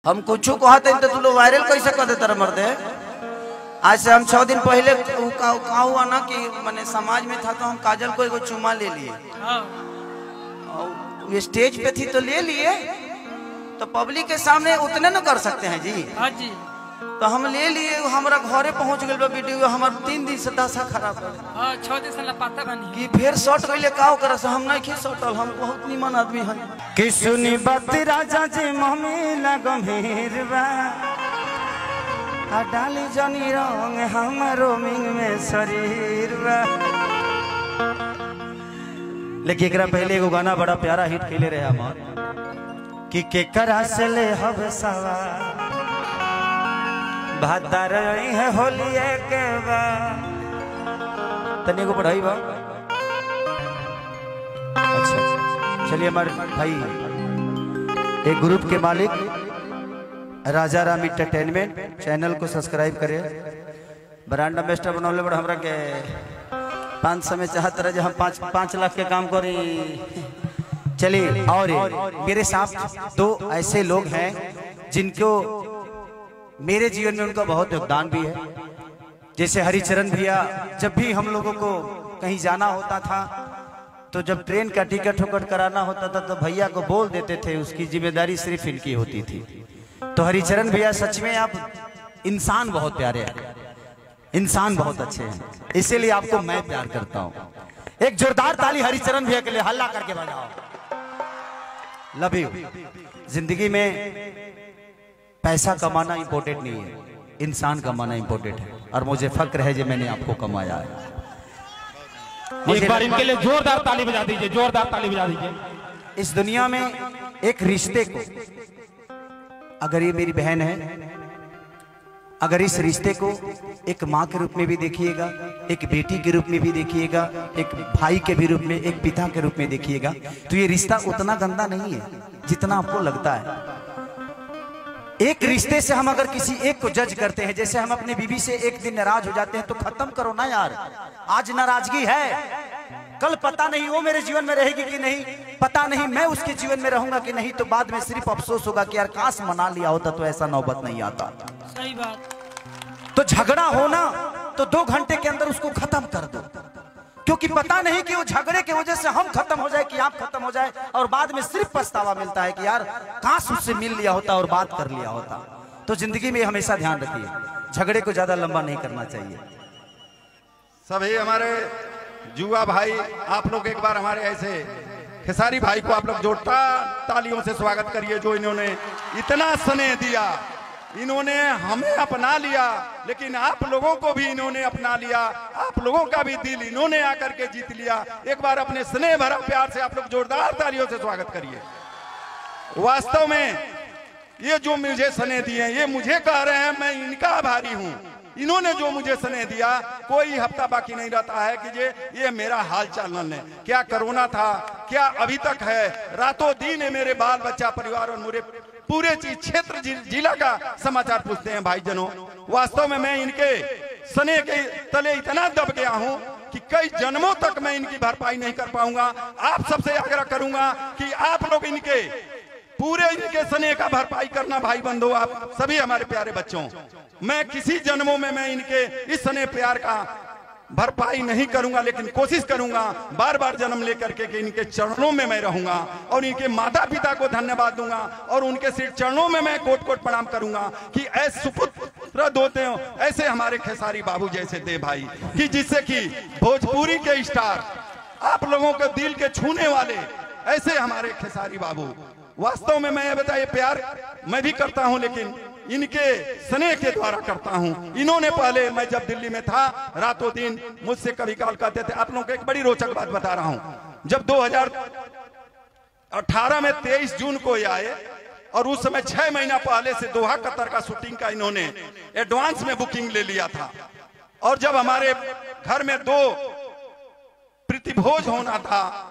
हम कुछ कहते तो तू लोग वायरल कैसे कर देते मर्दे। आज से हम 6 दिन पहले कहा हुआ ना कि मैंने समाज में था तो हम काजल को एक चुमा ले लिए। ये स्टेज पे थी तो ले लिए, तो पब्लिक के सामने उतने न कर सकते हैं जी। हाँ जी। तो हम ले लिए, हमारा घरे पहुंच गए वीडियो, हमार 3 दिन से दशा खराब है। हाँ 6 दिन से पता बनी कि फिर शॉर्ट गइले का कर से हम नहीं शॉर्टल, हम बहुत निमन आदमी हैं। कि सुनी बात राजा जी मम्मी गंभीर बा आ डाली जनी रंग हमारो मिंग में शरीर बा। लेकिन एकरा पहले एगो गाना बड़ा प्यारा हिट खेले रहे हमार कि केकरा से ले हब सवा भादर है होली के बा तने को पढ़ाई बा। अच्छा चलिए, हमारे भाई एक ग्रुप के मालिक राजा राम एंटरटेनमेंट चैनल को सब्सक्राइब करें। ब्रांड एम्बेसडर बनौले बड़ा हमरा के 500 में चाहत रहे जो हम 5 लाख के काम करी। चलिए, और मेरे साथ 2 ऐसे लोग हैं जिनको मेरे जीवन में उनका बहुत योगदान भी है। जैसे हरिचरण भैया, जब भी हम लोगों को कहीं जाना होता था तो जब ट्रेन का टिकट उकट कराना होता था तो भैया को बोल देते थे, उसकी जिम्मेदारी सिर्फ इनकी होती थी। तो हरिचरण भैया सच में आप इंसान बहुत प्यारे हैं, इंसान बहुत अच्छे हैं, इसीलिए आपको मैं प्यार करता हूँ। एक जोरदार ताली हरिचरण भैया के लिए हल्ला करके बजाओ। Love you. जिंदगी में पैसा कमाना इंपॉर्टेंट नहीं है, इंसान कमाना इंपॉर्टेंट है, और मुझे फक्र है जो मैंने आपको कमाया है। एक बार इनके लिए जोरदार ताली बजा दीजिए, जोरदार ताली बजा दीजिए। इस दुनिया में एक रिश्ते को, अगर ये मेरी बहन है, अगर इस रिश्ते को एक माँ के रूप में भी देखिएगा, एक बेटी के रूप में भी देखिएगा, एक भाई के भी रूप में, एक पिता के रूप में देखिएगा, तो ये रिश्ता उतना गंदा नहीं है जितना आपको लगता है। एक रिश्ते से हम अगर किसी एक को जज करते हैं, जैसे हम अपने बीवी से एक दिन नाराज हो जाते हैं तो खत्म करो ना यार, आज नाराजगी है, कल पता नहीं वो मेरे जीवन में रहेगी कि नहीं, पता नहीं मैं उसके जीवन में रहूंगा कि नहीं, तो बाद में सिर्फ अफसोस होगा कि यार काश मना लिया होता तो ऐसा नौबत नहीं आता। सही बात। तो झगड़ा होना तो 2 घंटे के अंदर उसको खत्म कर दो, क्योंकि पता नहीं कि वो झगड़े की वजह से हम खत्म हो जाए कि आप खत्म हो जाए, और बाद में सिर्फ पछतावा मिलता है कि यार काश उससे मिल लिया होता और बात कर लिया होता। तो जिंदगी में हमेशा ध्यान रखिए, झगड़े को ज्यादा लंबा नहीं करना चाहिए। सभी हमारे जुआ भाई, आप लोग एक बार हमारे ऐसे खेसारी भाई को आप लोग जोरदार तालियों से स्वागत करिए, जो इन्होंने इतना स्नेह दिया, इन्होंने हमें अपना लिया, लेकिन आप लोगों को भी इन्होंने अपना लिया, आप लोगों का भी दिल इन्होंने आकर के जीत लिया। एक बार अपने स्नेह भरा प्यार से आप लोग जोरदार तालियों से स्वागत करिए। वास्तव में ये जो मुझे स्नेह दिए, ये मुझे कह रहे हैं, मैं इनका आभारी हूँ। इन्होंने जो मुझे स्नेह दिया, कोई हफ्ता बाकी नहीं रहता है कि ये मेरा हाल चाल न ले, क्या कोरोना था, क्या अभी तक है, रातों दिन मेरे बाल बच्चा परिवार और मेरे पूरे क्षेत्र जिला का समाचार पूछते हैं भाईजनों। वास्तव में मैं इनके स्नेह के तले इतना दब गया हूं कि कई जन्मों तक मैं इनकी भरपाई नहीं कर पाऊंगा। आप सबसे आग्रह करूंगा कि आप लोग इनके पूरे इनके स्नेह का भरपाई करना भाई बंधु, आप सभी हमारे प्यारे बच्चों। मैं किसी जन्मों में मैं इनके इस स्नेह प्यार का भरपाई नहीं करूंगा, लेकिन कोशिश करूंगा बार बार जन्म लेकर के कि इनके चरणों में मैं रहूंगा और इनके माता पिता को धन्यवाद दूंगा और उनके सिर चरणों में मैं कोट कोट प्रणाम करूंगा कि ऐसे सुपुत्र होते हो, ऐसे हमारे खेसारी बाबू जैसे दे भाई, कि जिससे कि भोजपुरी के स्टार, आप लोगों के दिल के छूने वाले ऐसे हमारे खेसारी बाबू। वास्तव में मैं ये बताइए, प्यार मैं भी करता हूं, लेकिन इनके स्नेह के द्वारा करता हूं। इन्होंने पहले, मैं जब दिल्ली में था, रातों दिन मुझसे कभी कॉल करते थे। आप लोगों को एक बड़ी रोचक बात बता रहा हूं, जब 2018 में 23 जून को ये आए, और उस समय 6 महीना पहले से दोहा कतर का शूटिंग का इन्होंने एडवांस में बुकिंग ले लिया था। और जब हमारे घर में 2 प्रीतिभोज होना था,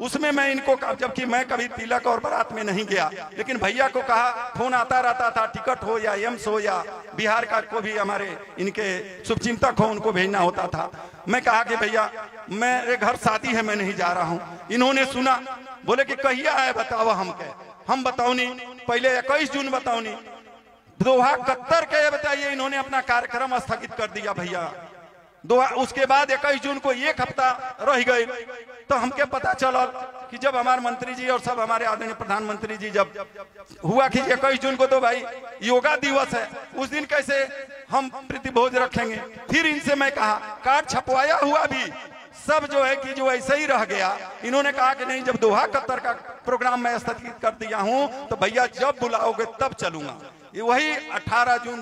उसमें मैं इनको, जबकि मैं कभी तिलक और बारात में नहीं गया, लेकिन भैया को कहा, फोन आता रहता था, टिकट हो या एम्स हो या बिहार का को भी हमारे इनके शुभचिंतक हो, उनको भेजना होता था। मैं कहा कि भैया मेरे घर शादी है, मैं नहीं जा रहा हूं। इन्होंने सुना, बोले कि कहिया है बताओ हमके। हम बताओनी पहले 21 जून बताओनी दोहा कत्तर के बताइए इन्होंने अपना कार्यक्रम स्थगित कर दिया भैया। दोहा उसके बाद 21 जून को एक हफ्ता रह गए तो हमके पता चला कि जब हमारे मंत्री जी और सब हमारे आदरणीय प्रधानमंत्री जी जब हुआ कि 21 जून को तो भाई योगा दिवस है, उस दिन कैसे हम प्रतिभोज रखेंगे। फिर इनसे मैं कहा कार्ड छपवाया हुआ भी सब जो है कि जो ऐसे ही रह गया। इन्होंने कहा कि नहीं जब दोहा कत्तर का प्रोग्राम मैं स्थगित कर दिया हूं तो भैया जब बुलाओगे तब चलूंगा। ये वही 18 जून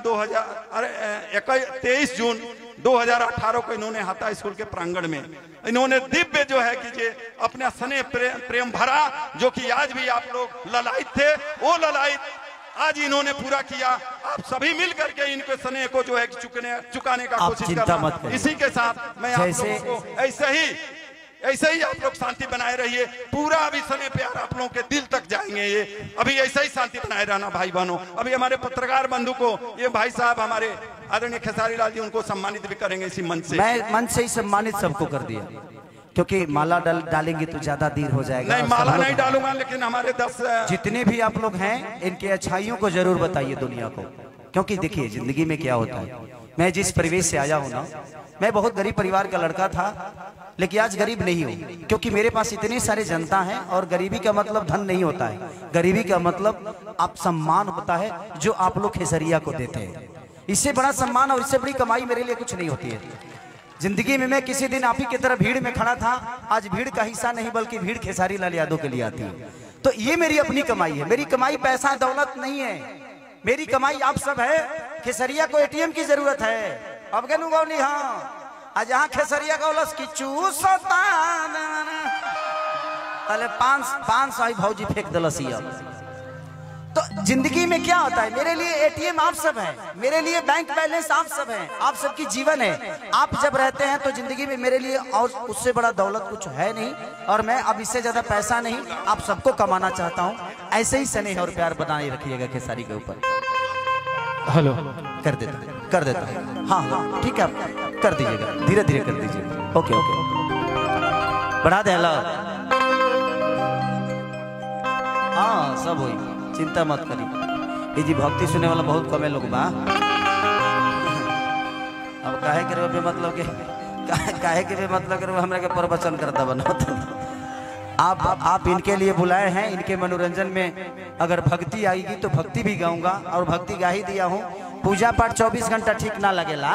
23 जून 2018 को इन्होंने हाता स्कूल के प्रांगण में इन्होंने दिव्य जो है कि जे अपना स्नेह प्रेम भरा जो कि आज भी आप लोग ललायत थे, वो ललायत आज इन्होंने पूरा किया। आप सभी मिल करके इनके स्नेह को जो है चुकाने का कोशिश कर रहा हूं। इसी के साथ मैं आप लोगों को ऐसे ही आप लोग शांति बनाए रहिए। पूरा अभी स्नेह प्यार आप लोगों के दिल तक जाएंगे। ये अभी ऐसा ही शांति बनाए रहना भाई बहनों। अभी हमारे पत्रकार बंधु को ये भाई साहब हमारे आदरणीय खेसारी लाल जी उनको सम्मानित भी करेंगे इसी मंच से। मैं मंच से ही सम्मानित सबको कर दिया क्योंकि माला डालेंगे तो ज्यादा देर हो जाएगा। नहीं माला नहीं डालूंगा, लेकिन हमारे 10 जितने भी आप लोग हैं इनके अच्छाइयों को जरूर बताइए दुनिया को। क्योंकि देखिए जिंदगी में क्या होता है, मैं जिस परिवेश से आया हूं ना, मैं बहुत गरीब परिवार का लड़का था लेकिन आज गरीब नहीं हूं क्योंकि मेरे पास इतने सारे जनता हैं। और गरीबी का मतलब धन नहीं होता है, गरीबी का मतलब आप सम्मान होता है जो आप लोग खेसरिया को देते हैं। इससे बड़ा सम्मान और इससे बड़ी कमाई मेरे लिए कुछ नहीं होती है जिंदगी में। मैं किसी दिन आप ही की तरह भीड़ में खड़ा था, आज भीड़ का हिस्सा नहीं बल्कि भीड़ खेसारी लाल यादव के लिए आती है। तो ये मेरी अपनी कमाई है। मेरी कमाई पैसा दौलत नहीं है, मेरी कमाई आप सब है। खेसरिया को एटीएम की जरूरत है। अब गनु गौली हाँ आज यहाँ खेसरिया गौलस की चूसता पहले 500 भौजी फेंक दलसी। तो जिंदगी में क्या होता है, मेरे लिए एटीएम आप सब हैं, मेरे लिए बैंक बैलेंस आप सब हैं, आप सबकी जीवन है। आप जब रहते हैं तो जिंदगी में मेरे लिए और उससे बड़ा दौलत कुछ है नहीं। और मैं अब इससे ज्यादा पैसा नहीं, आप सबको कमाना चाहता हूँ। ऐसे ही स्नेह और प्यार बनाए रखिएगा खेसारी के ऊपर। हेलो कर देता हाँ हाँ ठीक है, आप कर दीजिएगा, धीरे धीरे कर दीजिए। ओके बढ़ा दे। हेलो हाँ सब हुई, चिंता मत करी। ये जी भक्ति सुने वाला बहुत कमे लोग बा। अब काहे के बे मतलब के हमरा के प्रवचन करता बनो। आप इनके लिए बुलाए हैं, इनके मनोरंजन में अगर भक्ति आएगी तो भक्ति भी गाऊंगा और भक्ति गा ही दिया हूँ। पूजा पाठ 24 घंटा ठीक ना लगेला,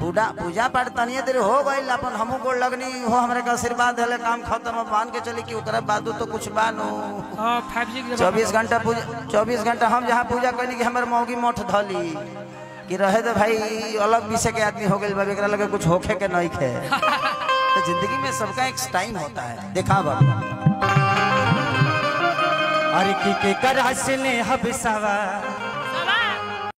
पूजा पाठ तनिए देर हो गई अपन हमू गोड़ लगनी हो हमरा का आशीर्वाद है काम खत्म मान के चली कि ओकरा बादू तो कुछ बानो। 24 घंटा हम जहाँ पूजा करनी कि हमारे मौगी मोठ धली कि रहे तो भाई अलग विषय के आदमी हो गए एकरा लगे कुछ होखे के नहीं खे। तो जिंदगी में सबका एक टाइम होता है। देखा बाबू अरे की के कर हंसने हबसवा